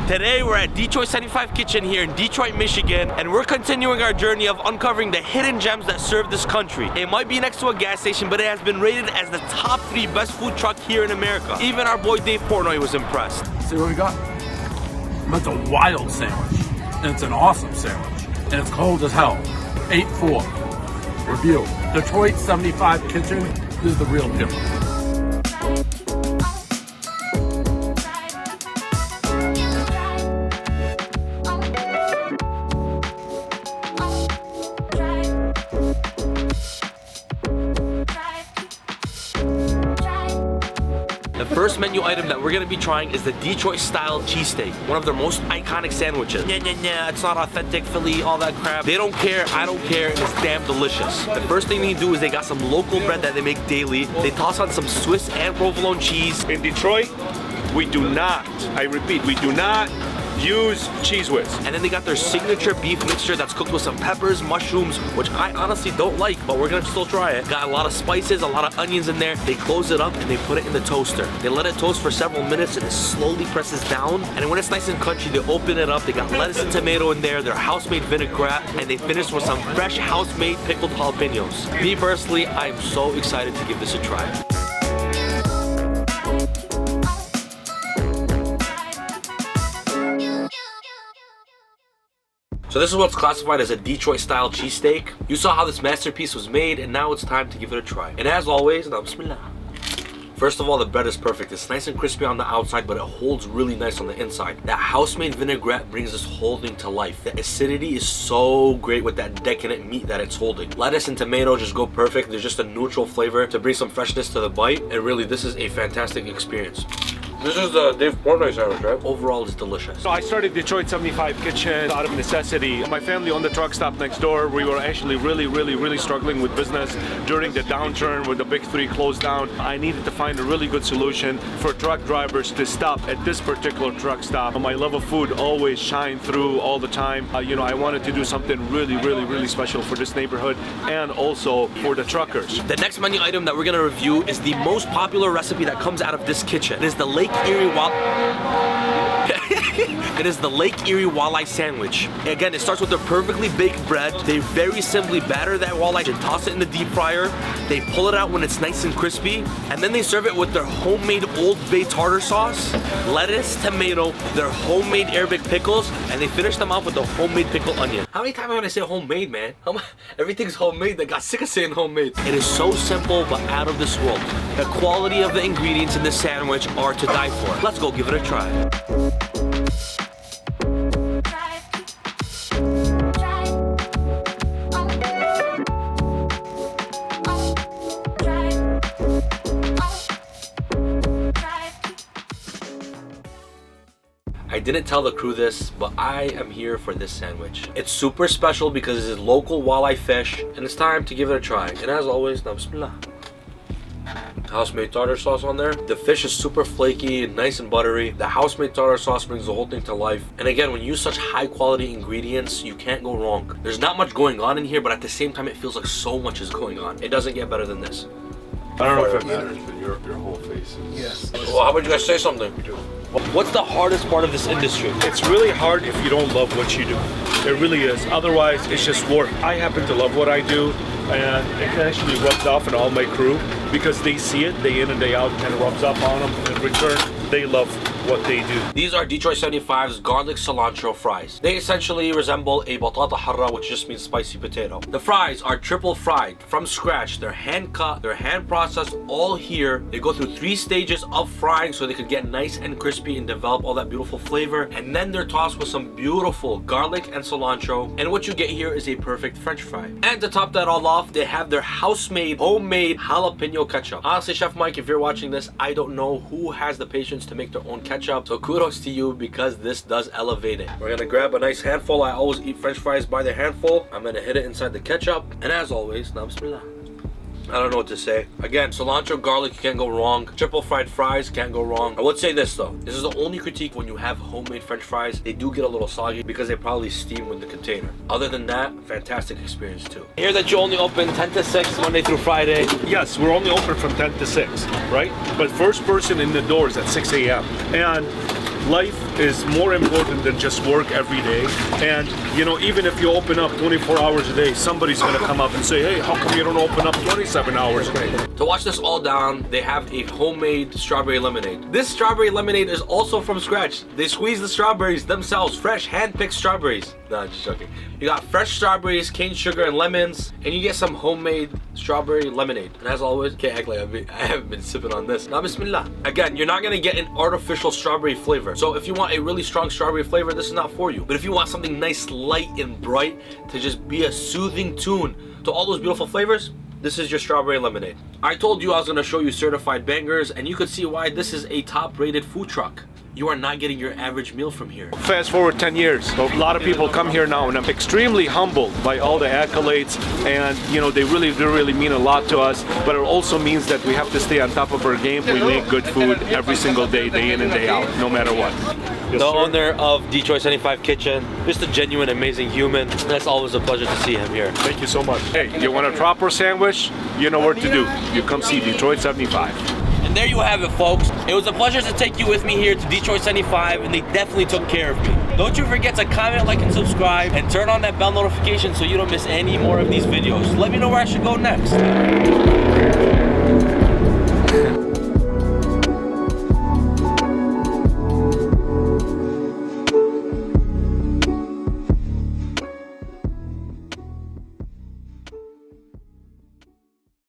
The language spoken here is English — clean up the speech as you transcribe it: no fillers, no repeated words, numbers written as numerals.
Today we're at Detroit 75 Kitchen here in Detroit, Michigan, and we're continuing our journey of uncovering the hidden gems that serve this country. It might be next to a gas station, but it has been rated as the top 3 best food truck here in America. Even our boy Dave Portnoy was impressed. See what we got? That's a wild sandwich, and it's an awesome sandwich, and it's cold as hell. 8-4. Review. Detroit 75 Kitchen is the real deal. The first menu item that we're gonna be trying is the Detroit style cheesesteak, one of their most iconic sandwiches. Nah, it's not authentic Philly, all that crap. They don't care, I don't care, it's damn delicious. The first thing they do is they got some local bread that they make daily. They toss on some Swiss and provolone cheese. In Detroit, we do not, I repeat, we do not use Cheese Whiz. And then they got their signature beef mixture that's cooked with some peppers, mushrooms, which I honestly don't like, but we're gonna still try it. Got a lot of spices, a lot of onions in there. They close it up and they put it in the toaster. They let it toast for several minutes and it slowly presses down. And when it's nice and crunchy, they open it up. They got lettuce and tomato in there, their house-made vinaigrette, and they finish with some fresh house-made pickled jalapenos. Me personally, I am so excited to give this a try. So this is what's classified as a Detroit style cheesesteak. You saw how this masterpiece was made, and now it's time to give it a try. And as always, bismillah. First of all, the bread is perfect. It's nice and crispy on the outside, but it holds really nice on the inside. That house-made vinaigrette brings this whole thing to life. The acidity is so great with that decadent meat that it's holding. Lettuce and tomato just go perfect. There's just a neutral flavor to bring some freshness to the bite. And really, this is a fantastic experience. This is the Dave Portnoy sandwich, right? Overall, it's delicious. So I started Detroit 75 Kitchen out of necessity. My family owned the truck stop next door. We were actually really struggling with business during the downturn when the big 3 closed down. I needed to find a really good solution for truck drivers to stop at this particular truck stop. My love of food always shined through all the time. You know, I wanted to do something really special for this neighborhood and also for the truckers. The next menu item that we're gonna review is the most popular recipe that comes out of this kitchen. It is the Lake Erie Wop. It is the Lake Erie walleye sandwich. Again, it starts with a perfectly baked bread. They very simply batter that walleye and toss it in the deep fryer. They pull it out when it's nice and crispy, and then they serve it with their homemade Old Bay tartar sauce, lettuce, tomato, their homemade Arabic pickles, and they finish them off with the homemade pickled onion. How many times am I gonna say homemade, man? Everything's homemade. I got sick of saying homemade. It is so simple, but out of this world. The quality of the ingredients in this sandwich are to die for. Let's go give it a try. I didn't tell the crew this, but I am here for this sandwich. It's super special because it's local walleye fish, and it's time to give it a try. And as always, bismillah. House-made tartar sauce on there. The fish is super flaky and nice and buttery. The house-made tartar sauce brings the whole thing to life. And again, when you use such high-quality ingredients, you can't go wrong. There's not much going on in here, but at the same time, it feels like so much is going on. It doesn't get better than this. I don't know if it matters, but your whole face is... Yes. Well, how about you guys say something? What's the hardest part of this industry? It's really hard if you don't love what you do. It really is. Otherwise, it's just work. I happen to love what I do, and it actually rubs off on all my crew because they see it day in and day out, and it rubs off on them. In return, they love what they do. These are Detroit 75's garlic cilantro fries. They essentially resemble a batata harra, which just means spicy potato. The fries are triple fried from scratch. They're hand cut, they're hand processed, all here. They go through 3 stages of frying so they could get nice and crispy and develop all that beautiful flavor. And then they're tossed with some beautiful garlic and cilantro. And what you get here is a perfect French fry. And to top that all off, they have their house-made, homemade jalapeno ketchup. Honestly, Chef Mike, if you're watching this, I don't know who has the patience to make their own ketchup. So kudos to you because this does elevate it. We're gonna grab a nice handful. I always eat French fries by the handful. I'm gonna hit it inside the ketchup. And as always, bismillah. I don't know what to say. Again, cilantro, garlic, you can't go wrong. Triple fried fries, can't go wrong. I would say this though. This is the only critique when you have homemade French fries. They do get a little soggy because they probably steam with the container. Other than that, fantastic experience too. I hear that you only open 10 to 6 Monday through Friday. Yes, we're only open from 10 to 6, right? But first person in the door is at 6 a.m. And life is more important than just work every day. And you know, even if you open up 24 hours a day, somebody's gonna come up and say, hey, how come you don't open up 27 hours a day? To wash this all down, they have a homemade strawberry lemonade. This strawberry lemonade is also from scratch. They squeeze the strawberries themselves, fresh hand-picked strawberries. Nah, just joking. You got fresh strawberries, cane sugar, and lemons, and you get some homemade strawberry lemonade. And as always, can't act like I haven't been sipping on this. Now, bismillah. Again, you're not gonna get an artificial strawberry flavor. So if you want a really strong strawberry flavor, this is not for you. But if you want something nice, light, and bright to just be a soothing tune to all those beautiful flavors, this is your strawberry lemonade. I told you I was gonna show you certified bangers, and you could see why this is a top-rated food truck. You are not getting your average meal from here. Fast forward 10 years, a lot of people come here now, and I'm extremely humbled by all the accolades, and you know, they really mean a lot to us, but it also means that we have to stay on top of our game. We make good food every single day, day in and day out, no matter what. Yes, the sir. owner of Detroit 75 Kitchen, just a genuine, amazing human. That's always a pleasure to see him here. Thank you so much. Hey, you want a proper sandwich? You know where to do. You come see Detroit 75. And there you have it, folks. It was a pleasure to take you with me here to Detroit 75, and they definitely took care of me. Don't you forget to comment, like, and subscribe, and turn on that bell notification so you don't miss any more of these videos. Let me know where I should go next.